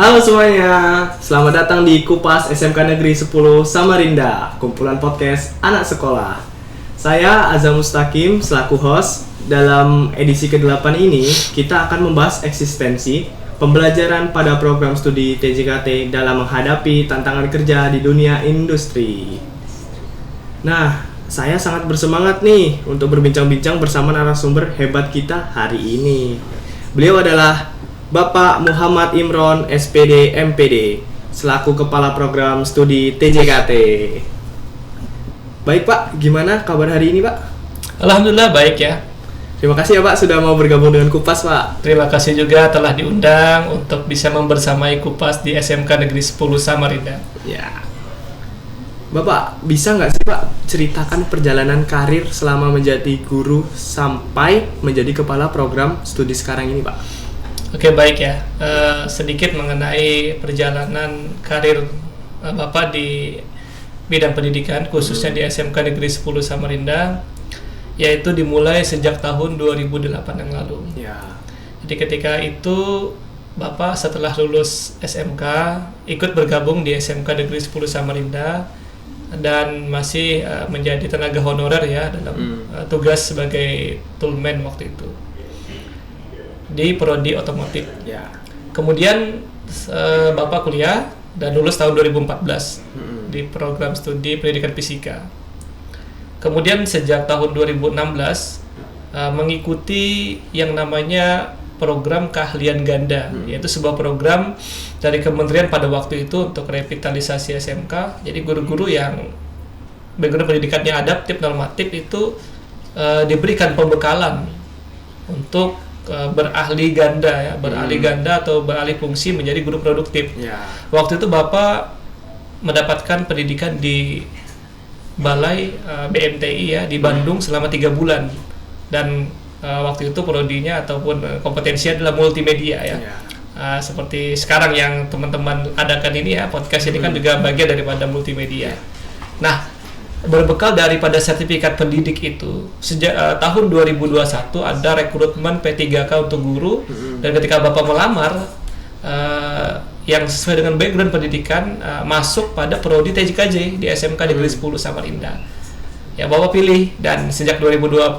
Halo semuanya, selamat datang di Kupas SMK Negeri 10 Samarinda, kumpulan podcast anak sekolah. Saya Azam Mustaqim selaku host. Dalam edisi ke-8 ini, kita akan membahas eksistensi pembelajaran pada program studi TJKT dalam menghadapi tantangan kerja di dunia industri. Nah, saya sangat bersemangat nih untuk berbincang-bincang bersama narasumber hebat kita hari ini. Beliau adalah Bapak Muhammad Imron, SPD MPD, selaku Kepala Program Studi TJKT. Baik Pak, gimana kabar hari ini Pak? Alhamdulillah baik ya. Terima kasih ya Pak sudah mau bergabung dengan Kupas Pak. Terima kasih juga telah diundang untuk bisa membersamai Kupas di SMK Negeri 10 Samarinda. Ya. Bapak, bisa nggak sih Pak ceritakan perjalanan karir selama menjadi guru sampai menjadi Kepala Program Studi sekarang ini Pak? Oke baik ya, sedikit mengenai perjalanan karir Bapak di bidang pendidikan khususnya di SMK Negeri 10 Samarinda, yaitu dimulai sejak tahun 2008 yang lalu. Ya. Jadi ketika itu Bapak setelah lulus SMK ikut bergabung di SMK Negeri 10 Samarinda dan masih menjadi tenaga honorer ya dalam tugas sebagai toolman waktu itu di prodi otomotif. Ya. Kemudian Bapak kuliah dan lulus tahun 2014 di program studi pendidikan fisika. Kemudian sejak tahun 2016 mengikuti yang namanya program keahlian ganda, yaitu sebuah program dari kementerian pada waktu itu untuk revitalisasi SMK. Jadi guru-guru yang background pendidikannya adaptif normatif itu diberikan pembekalan untuk berahli ganda ya, beralih ganda atau beralih fungsi menjadi guru produktif. Ya. Waktu itu Bapak mendapatkan pendidikan di Balai BMTI ya di Bandung selama 3 bulan dan waktu itu prodinya ataupun kompetensinya adalah multimedia ya. Seperti sekarang yang teman-teman adakan ini ya, podcast ini kan juga bagian daripada multimedia. Nah, berbekal daripada sertifikat pendidik itu sejak tahun 2021 ada rekrutmen P3K untuk guru dan ketika Bapak melamar yang sesuai dengan background pendidikan masuk pada prodi TJKJ di SMK Negeri 10 Samarinda. Ya Bapak pilih dan sejak 2021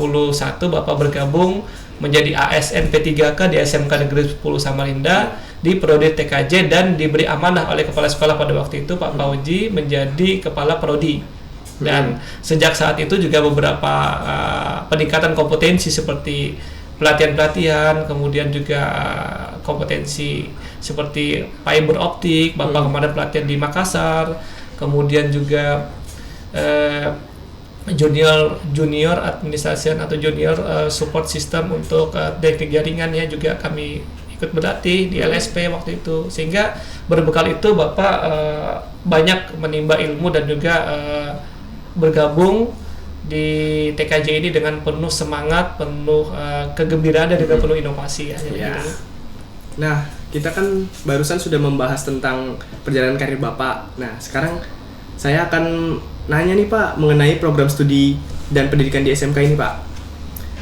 Bapak bergabung menjadi ASN P3K di SMK Negeri 10 Samarinda di prodi TKJ dan diberi amanah oleh kepala sekolah pada waktu itu Pak Fauji menjadi kepala prodi. Dan sejak saat itu juga beberapa peningkatan kompetensi seperti pelatihan-pelatihan, kemudian juga kompetensi seperti fiber optik, Bapak kemarin pelatihan di Makassar, kemudian juga junior administration atau junior support system untuk teknik jaringan ya juga kami ikut berlatih di LSP waktu itu, sehingga berbekal itu Bapak banyak menimba ilmu dan juga bergabung di TKJ ini dengan penuh semangat, penuh kegembiraan dan juga penuh inovasi ya. Gitu. Nah, kita kan barusan sudah membahas tentang perjalanan karir Bapak. Nah, sekarang saya akan nanya nih Pak mengenai program studi dan pendidikan di SMK ini Pak.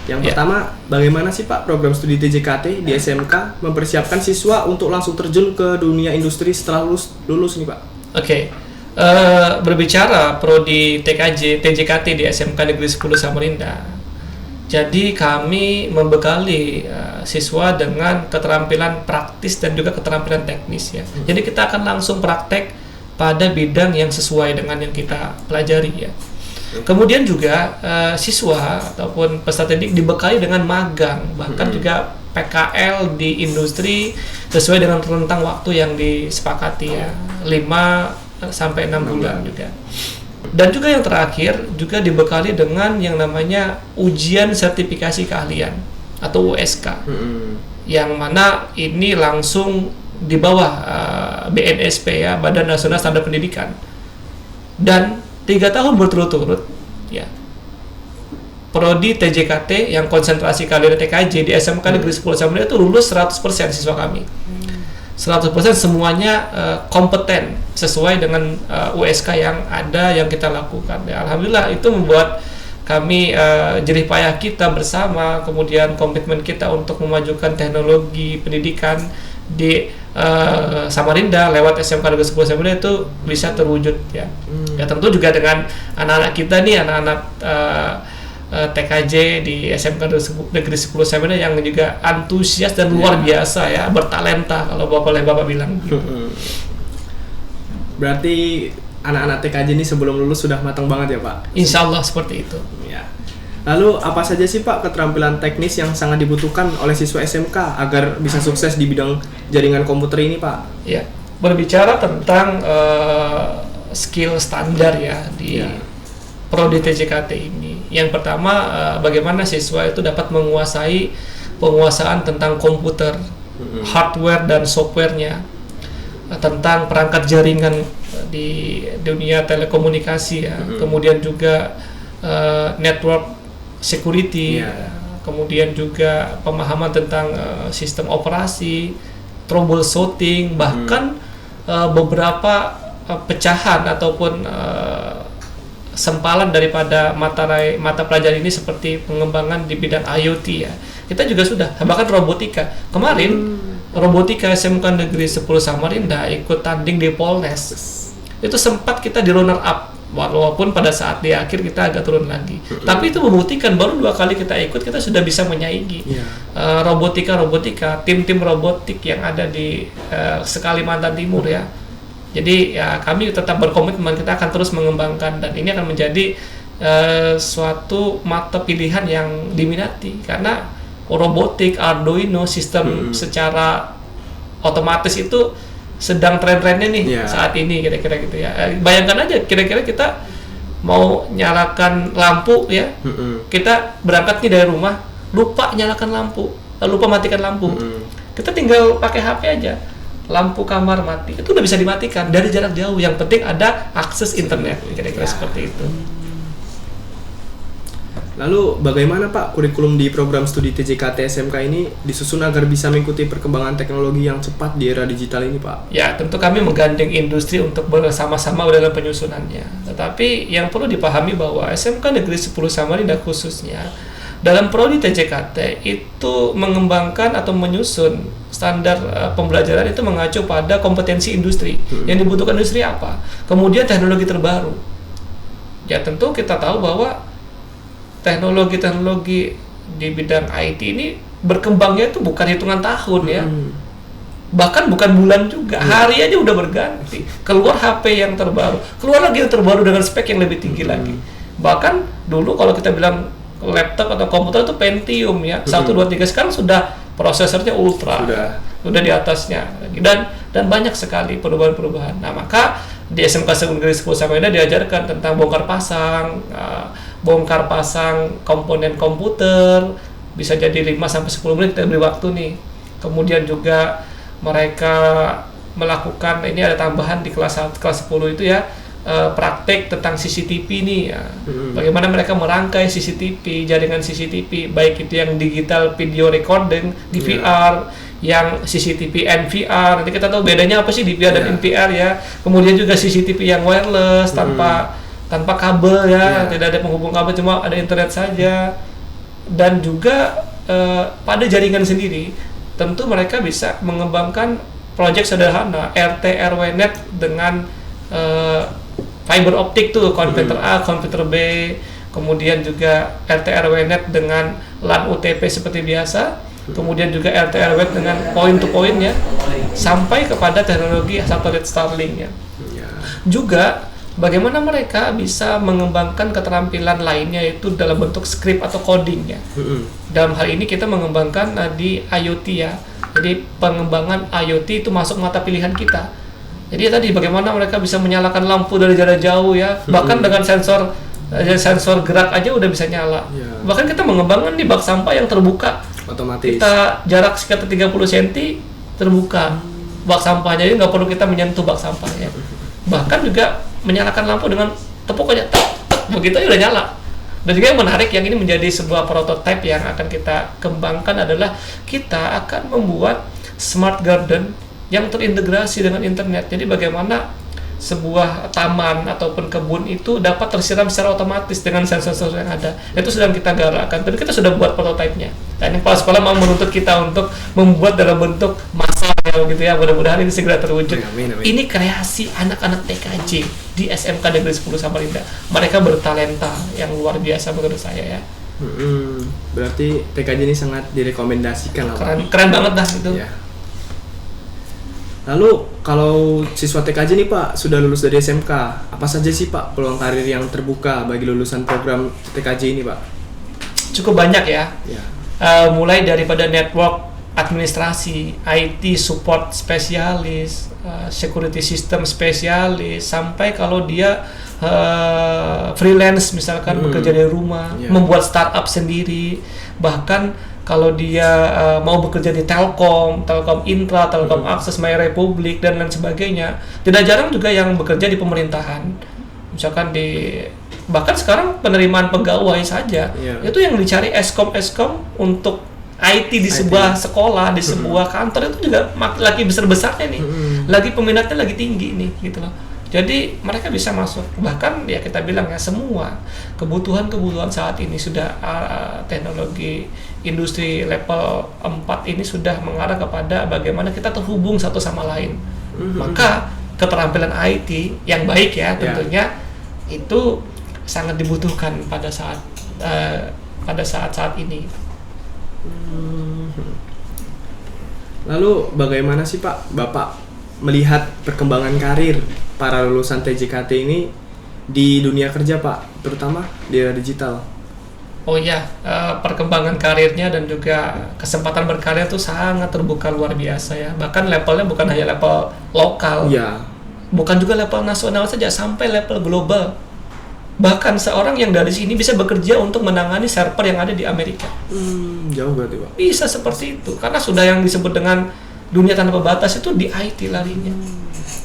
Yang pertama, bagaimana sih Pak program studi TJKT di SMK mempersiapkan siswa untuk langsung terjun ke dunia industri setelah lulus nih Pak? Oke. Berbicara prodi TJKT di SMK Negeri 10 Samarinda. Jadi kami membekali siswa dengan keterampilan praktis dan juga keterampilan teknis ya. Jadi kita akan langsung praktek pada bidang yang sesuai dengan yang kita pelajari ya. Kemudian juga siswa ataupun peserta didik dibekali dengan magang, bahkan juga PKL di industri sesuai dengan rentang waktu yang disepakati ya, 5 sampai 6 bulan juga. Dan juga yang terakhir juga dibekali dengan yang namanya ujian sertifikasi keahlian atau USK. Yang mana ini langsung di bawah BNSP ya, Badan Nasional Standar Pendidikan. Dan 3 tahun berturut-turut ya. Prodi TJKT yang konsentrasi keahlian TKJ di SMK Negeri 10 Samarinda itu lulus 100% siswa kami. 100% semuanya kompeten sesuai dengan USK yang ada yang kita lakukan. Ya, alhamdulillah itu membuat kami jerih payah kita bersama, kemudian komitmen kita untuk memajukan teknologi pendidikan di Samarinda lewat SMK Negeri 10 Samarinda itu bisa terwujud ya. Ya tentu juga dengan anak-anak kita nih, anak-anak TKJ di SMK Negeri 10 Samarinda yang juga antusias dan luar biasa ya, bertalenta kalau Bapak bilang. Berarti anak-anak TKJ ini sebelum lulus sudah matang banget ya Pak? Insya Allah seperti itu. Ya. Lalu apa saja sih Pak keterampilan teknis yang sangat dibutuhkan oleh siswa SMK agar bisa sukses di bidang jaringan komputer ini Pak? Ya, berbicara tentang skill standar ya di Prodi TJKT ini. Yang pertama, bagaimana siswa itu dapat menguasai penguasaan tentang komputer, hardware dan softwarenya, tentang perangkat jaringan di dunia telekomunikasi ya, kemudian juga network security, kemudian juga pemahaman tentang sistem operasi, troubleshooting, bahkan beberapa pecahan ataupun sempalan daripada mata pelajaran ini seperti pengembangan di bidang IoT ya. Kita juga sudah, bahkan robotika. Kemarin robotika SMK Negeri 10 Samarinda ikut tanding di Polnes. Itu sempat kita di runner up, walaupun pada saat di akhir kita agak turun lagi. Tapi itu membuktikan baru 2 kali kita ikut, kita sudah bisa menyaingi robotika tim-tim robotik yang ada di Kalimantan Timur ya. Jadi ya kami tetap berkomitmen, kita akan terus mengembangkan dan ini akan menjadi suatu mata pilihan yang diminati karena robotik, Arduino, sistem secara otomatis itu sedang tren-trennya nih saat ini kira-kira gitu ya. Bayangkan aja kira-kira kita mau nyalakan lampu ya, kita berangkat nih dari rumah lupa nyalakan lampu, lupa matikan lampu, kita tinggal pakai HP aja, lampu kamar mati, itu udah bisa dimatikan dari jarak jauh. Yang penting ada akses internet, kira-kira seperti itu. Lalu bagaimana Pak kurikulum di program studi TJKT SMK ini disusun agar bisa mengikuti perkembangan teknologi yang cepat di era digital ini Pak? Ya tentu kami menggandeng industri untuk bersama-sama dalam penyusunannya. Tetapi yang perlu dipahami bahwa SMK Negeri 10 Samarinda khususnya dalam prodi TJKT itu mengembangkan atau menyusun standar pembelajaran itu mengacu pada kompetensi industri. Yang dibutuhkan industri apa? Kemudian teknologi terbaru. Ya tentu kita tahu bahwa teknologi di bidang IT ini berkembangnya itu bukan hitungan tahun ya, bahkan bukan bulan juga, hari aja udah berganti. Keluar HP yang terbaru, keluar lagi yang terbaru dengan spek yang lebih tinggi lagi. Bahkan dulu kalau kita bilang laptop atau komputer itu Pentium ya, 1, 2, 3, sekarang sudah prosesornya Ultra, sudah di atasnya dan banyak sekali perubahan-perubahan. Nah maka di SMK Negeri 10 Samarinda diajarkan tentang bongkar pasang komponen komputer, bisa jadi 5-10 menit kita beri waktu nih. Kemudian juga mereka melakukan, ini ada tambahan di kelas 10 itu ya, praktek tentang CCTV nih ya. Bagaimana mereka merangkai CCTV, jaringan CCTV, baik itu yang digital video recording, DVR, yang CCTV NVR. Nanti kita tahu bedanya apa sih DVR dan NVR ya. Kemudian juga CCTV yang wireless tanpa kabel ya, tidak ada penghubung kabel, cuma ada internet saja. Dan juga pada jaringan sendiri, tentu mereka bisa mengembangkan proyek sederhana RT RW-net dengan fiber optik tuh, konverter A, konverter B, kemudian juga RT RW-net dengan LAN UTP seperti biasa, kemudian juga RT RW dengan point to point ya, sampai kepada teknologi satelit Starlink ya. Juga bagaimana mereka bisa mengembangkan keterampilan lainnya itu dalam bentuk script atau coding ya. Dalam hal ini kita mengembangkan di IoT ya. Jadi pengembangan IoT itu masuk mata pilihan kita. Jadi tadi bagaimana mereka bisa menyalakan lampu dari jarak jauh ya. Bahkan dengan sensor gerak aja udah bisa nyala. Bahkan kita mengembangkan di bak sampah yang terbuka. Otomatis. Kita jarak sekitar 30 cm terbuka bak sampahnya, jadi nggak perlu kita menyentuh bak sampahnya. Bahkan juga menyalakan lampu dengan tepuk aja, begitu aja udah nyala. Dan juga yang menarik, yang ini menjadi sebuah prototipe yang akan kita kembangkan adalah kita akan membuat smart garden yang terintegrasi dengan internet. Jadi bagaimana sebuah taman ataupun kebun itu dapat tersiram secara otomatis dengan sensor-sensor yang ada. Itu sedang kita galakkan, tapi kita sudah buat prototipenya. Dan kepala sekolah mau menuntut kita untuk membuat dalam bentuk massal ya begitu ya, mudah-mudahan ini segera terwujud. Amin. Ini kreasi anak-anak TKJ di SMK Negeri 10 Samarinda. Mereka bertalenta yang luar biasa menurut saya ya. Berarti TKJ ini sangat direkomendasikan lah Pak. Keren banget dah itu. Ya. Lalu kalau siswa TKJ nih Pak sudah lulus dari SMK, apa saja sih Pak peluang karir yang terbuka bagi lulusan program TKJ ini Pak? Cukup banyak ya. Ya. Mulai daripada network administrasi, IT support spesialis, security system spesialis, sampai kalau dia freelance misalkan bekerja dari rumah, membuat startup sendiri, bahkan kalau dia mau bekerja di Telkom Intra, Telkom Akses, My Republik dan lain sebagainya. Tidak jarang juga yang bekerja di pemerintahan, misalkan bahkan sekarang penerimaan pegawai saja itu yang dicari eskom untuk IT di sebuah sekolah, di sebuah kantor itu juga lagi besar-besarnya nih, lagi peminatnya lagi tinggi nih gitu loh. Jadi mereka bisa masuk, bahkan ya kita bilang ya semua kebutuhan saat ini sudah teknologi industri level 4 ini sudah mengarah kepada bagaimana kita terhubung satu sama lain. Maka keterampilan IT yang baik ya tentunya itu sangat dibutuhkan pada saat ini. Lalu bagaimana sih Pak Bapak melihat perkembangan karir para lulusan TJKT ini di dunia kerja Pak, terutama di era digital? Oh iya, perkembangan karirnya dan juga kesempatan berkarya itu sangat terbuka luar biasa ya. Bahkan levelnya bukan hanya level lokal, bukan juga level nasional saja, sampai level global. Bahkan seorang yang dari sini bisa bekerja untuk menangani server yang ada di Amerika. Jauh berarti Pak. Bisa seperti itu, karena sudah yang disebut dengan dunia tanpa batas itu di IT larinya.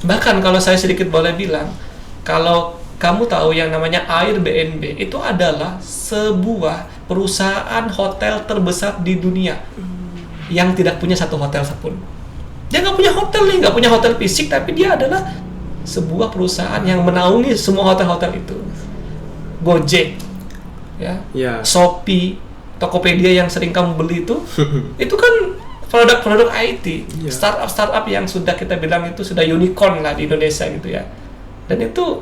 Bahkan kalau saya sedikit boleh bilang, kalau kamu tahu yang namanya Airbnb itu adalah sebuah perusahaan hotel terbesar di dunia yang tidak punya satu hotel pun. Dia nggak punya hotel nih, nggak punya hotel fisik, tapi dia adalah sebuah perusahaan yang menaungi semua hotel-hotel itu. Gojek, Shopee, Tokopedia yang sering kamu beli itu kan produk-produk IT, startup yang sudah kita bilang itu sudah unicorn lah di Indonesia gitu ya. Dan itu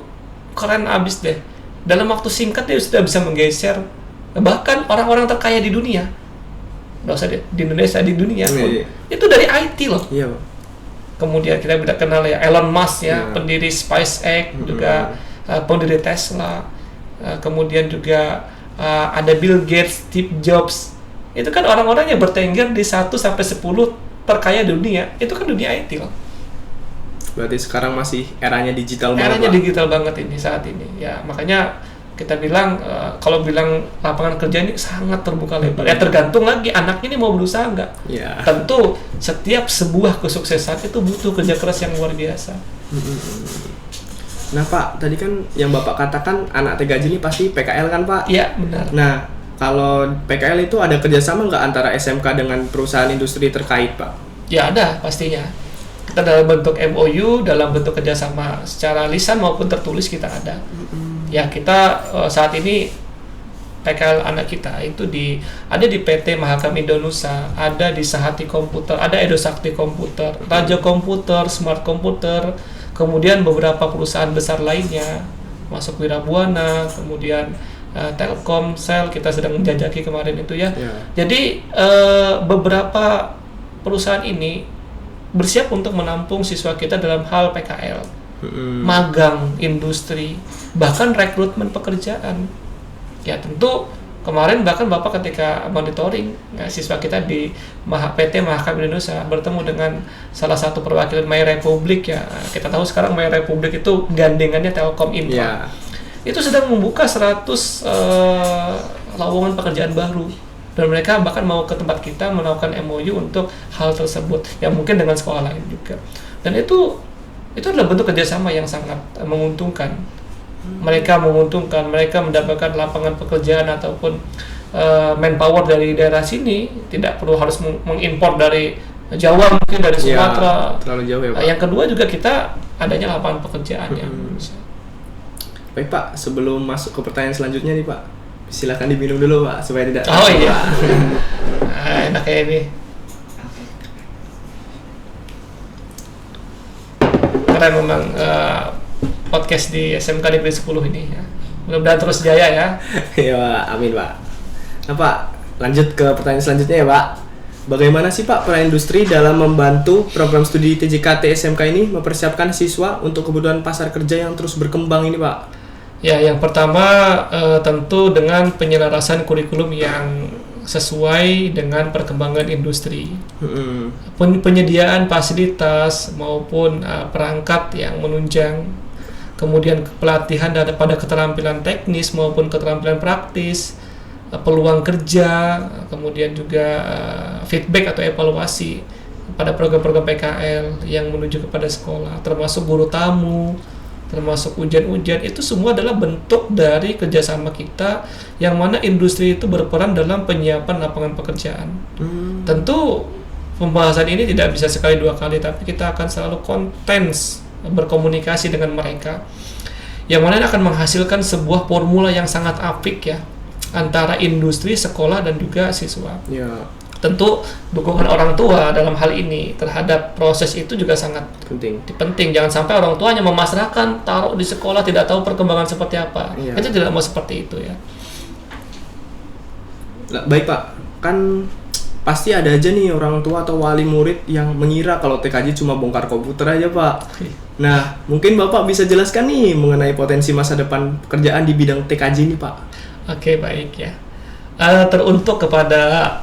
keren abis deh. Dalam waktu singkat dia sudah bisa menggeser bahkan orang-orang terkaya di dunia. Nggak usah di Indonesia, di dunia pun. Itu dari IT loh. Iya. Kemudian kita bisa kenal ya Elon Musk ya, pendiri SpaceX, juga pendiri Tesla. Kemudian juga ada Bill Gates, Steve Jobs. Itu kan orang-orang yang bertengger di 1 sampai 10 terkaya di dunia. Itu kan dunia IT loh. Berarti sekarang masih eranya digital banget. Eranya digital banget ini saat ini. Ya, makanya kita bilang kalau bilang lapangan kerja ini sangat terbuka lebar. Ya tergantung lagi anaknya ini mau berusaha enggak. Tentu setiap sebuah kesuksesan itu butuh kerja keras yang luar biasa. Nah Pak, tadi kan yang Bapak katakan anak TKJ ini pasti PKL kan Pak? Iya, benar. Nah, kalau PKL itu ada kerjasama nggak antara SMK dengan perusahaan industri terkait Pak? Ya ada, pastinya. Kita dalam bentuk MOU, dalam bentuk kerjasama secara lisan maupun tertulis kita ada. Ya kita saat ini PKL anak kita itu ada di PT Mahakam Indonesia, ada di Sahati Komputer, ada Edosakti Komputer, Raja Komputer, Smart Komputer, kemudian beberapa perusahaan besar lainnya, masuk Wirabuana, kemudian Telkomsel kita sedang menjajaki kemarin itu ya. Jadi beberapa perusahaan ini bersiap untuk menampung siswa kita dalam hal PKL, magang industri, bahkan rekrutmen pekerjaan. Ya tentu kemarin bahkan Bapak ketika monitoring siswa kita di PT Mahakam Indonesia bertemu dengan salah satu perwakilan My Republik ya. Kita tahu sekarang My Republik itu gandengannya Telkom Intra. Itu sedang membuka 100 lowongan pekerjaan baru. Dan mereka bahkan mau ke tempat kita melakukan MOU untuk hal tersebut yang mungkin dengan sekolah lain juga. Dan itu adalah bentuk kerjasama yang sangat menguntungkan. Mereka mendapatkan lapangan pekerjaan ataupun manpower dari daerah sini, tidak perlu harus mengimpor dari Jawa, mungkin dari Sumatera. Terlalu jauh ya Pak. Yang kedua juga kita adanya lapangan pekerjaan yang Baik Pak, sebelum masuk ke pertanyaan selanjutnya nih Pak, silakan diminum dulu Pak supaya tidak. Oh iya. Enak kayak ini. keren memang podcast di SMK Negeri 10 ini ya. Mudah-mudahan terus jaya ya. Iya Pak, amin Pak. Nah Pak, lanjut ke pertanyaan selanjutnya ya Pak. Bagaimana sih Pak peran industri dalam membantu program studi TJKT SMK ini mempersiapkan siswa untuk kebutuhan pasar kerja yang terus berkembang ini Pak? Ya, yang pertama tentu dengan penyelarasan kurikulum yang sesuai dengan perkembangan industri. Penyediaan fasilitas maupun perangkat yang menunjang, kemudian pelatihan pada keterampilan teknis maupun keterampilan praktis, peluang kerja, kemudian juga feedback atau evaluasi pada program-program PKL yang menuju kepada sekolah, termasuk guru tamu, termasuk ujian-ujian, itu semua adalah bentuk dari kerjasama kita yang mana industri itu berperan dalam penyiapan lapangan pekerjaan. Tentu pembahasan ini tidak bisa sekali dua kali, tapi kita akan selalu kontens berkomunikasi dengan mereka, yang mana akan menghasilkan sebuah formula yang sangat apik ya, antara industri, sekolah, dan juga siswa. Ya. Tentu dukungan orang tua dalam hal ini terhadap proses itu juga sangat penting. Jangan sampai orang tuanya memasrahkan, taruh di sekolah, tidak tahu perkembangan seperti apa. Ya. Kita tidak mau seperti itu ya. Baik Pak, kan pasti ada aja nih orang tua atau wali murid yang mengira kalau TKJ cuma bongkar komputer aja Pak. Nah, mungkin Bapak bisa jelaskan nih mengenai potensi masa depan pekerjaan di bidang TKJ ini Pak. Oke, baik ya. Teruntuk kepada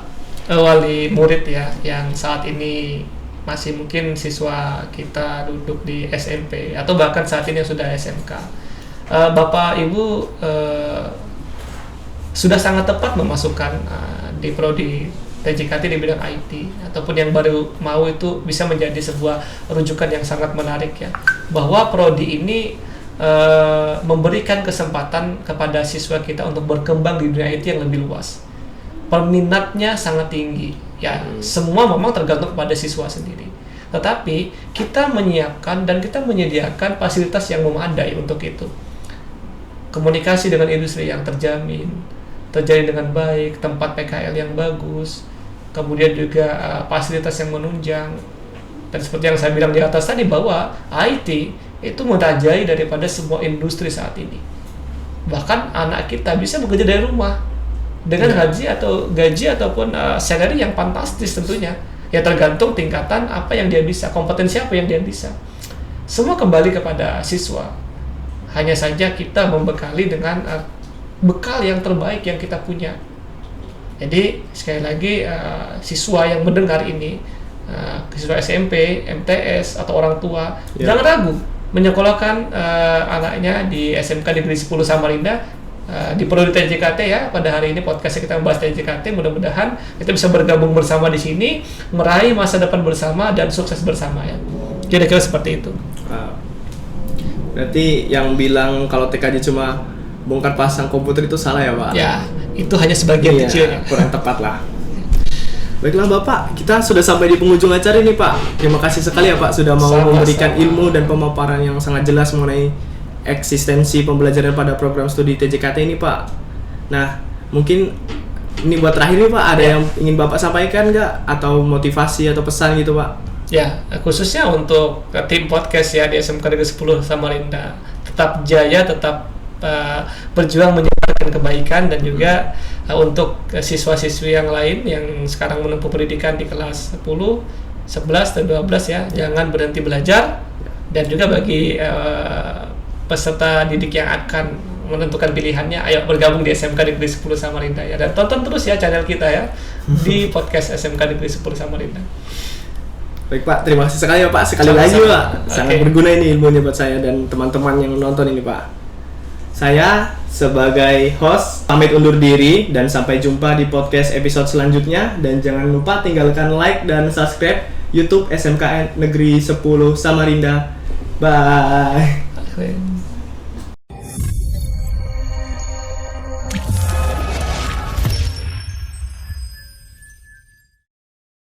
wali murid ya yang saat ini masih mungkin siswa kita duduk di SMP atau bahkan saat ini yang sudah SMK. Bapak Ibu sudah sangat tepat memasukkan di prodi TJKT di bidang IT, ataupun yang baru mau itu bisa menjadi sebuah rujukan yang sangat menarik ya, bahwa prodi ini memberikan kesempatan kepada siswa kita untuk berkembang di dunia IT yang lebih luas. Peminatnya sangat tinggi ya, semua memang tergantung pada siswa sendiri, tetapi kita menyiapkan dan kita menyediakan fasilitas yang memadai untuk itu. Komunikasi dengan industri yang terjalin dengan baik, tempat PKL yang bagus, kemudian juga fasilitas yang menunjang, dan seperti yang saya bilang di atas tadi bahwa IT itu merajai daripada semua industri saat ini. Bahkan anak kita bisa bekerja dari rumah dengan gaji ataupun salary yang fantastis tentunya. Ya tergantung tingkatan apa yang dia bisa, kompetensi apa yang dia bisa. Semua kembali kepada siswa. Hanya saja kita membekali dengan bekal yang terbaik yang kita punya. Jadi sekali lagi siswa yang mendengar ini, siswa SMP, MTS atau orang tua, jangan ragu menyekolahkan anaknya di SMK Negeri 10 Samarinda di prodi TJKT ya. Pada hari ini podcastnya kita membahas TJKT, mudah-mudahan kita bisa bergabung bersama di sini, meraih masa depan bersama dan sukses bersama ya. Kira-kira seperti itu. Berarti yang bilang kalau TKJ cuma bongkar pasang komputer itu salah ya Pak? Ya, itu hanya sebagian kecilnya. Kurang tepat lah. Baiklah Bapak, kita sudah sampai di penghujung acara ini Pak. Terima kasih sekali ya Pak sudah mau memberikan ilmu dan pemaparan yang sangat jelas mengenai eksistensi pembelajaran pada program studi TJKT ini Pak. Nah, mungkin ini buat terakhir nih Pak, ada yang ingin Bapak sampaikan nggak? Atau motivasi atau pesan gitu Pak? Ya, khususnya untuk tim podcast ya di SMK Negeri 10 Samarinda. Tetap jaya, tetap berjuang menyebarkan kebaikan, dan juga untuk siswa-siswi yang lain yang sekarang menempuh pendidikan di kelas 10, 11, dan 12 ya, jangan berhenti belajar. Dan juga bagi peserta didik yang akan menentukan pilihannya, ayo bergabung di SMK Negeri 10 Samarinda ya, dan tonton terus ya channel kita ya di podcast SMK Negeri 10 Samarinda. Baik Pak, terima kasih sekali ya Pak, sekali lagi Pak, sangat berguna ini ilmunya buat saya dan teman-teman yang nonton ini Pak. Saya sebagai host pamit undur diri dan sampai jumpa di podcast episode selanjutnya, dan jangan lupa tinggalkan like dan subscribe YouTube SMK Negeri 10 Samarinda. Bye.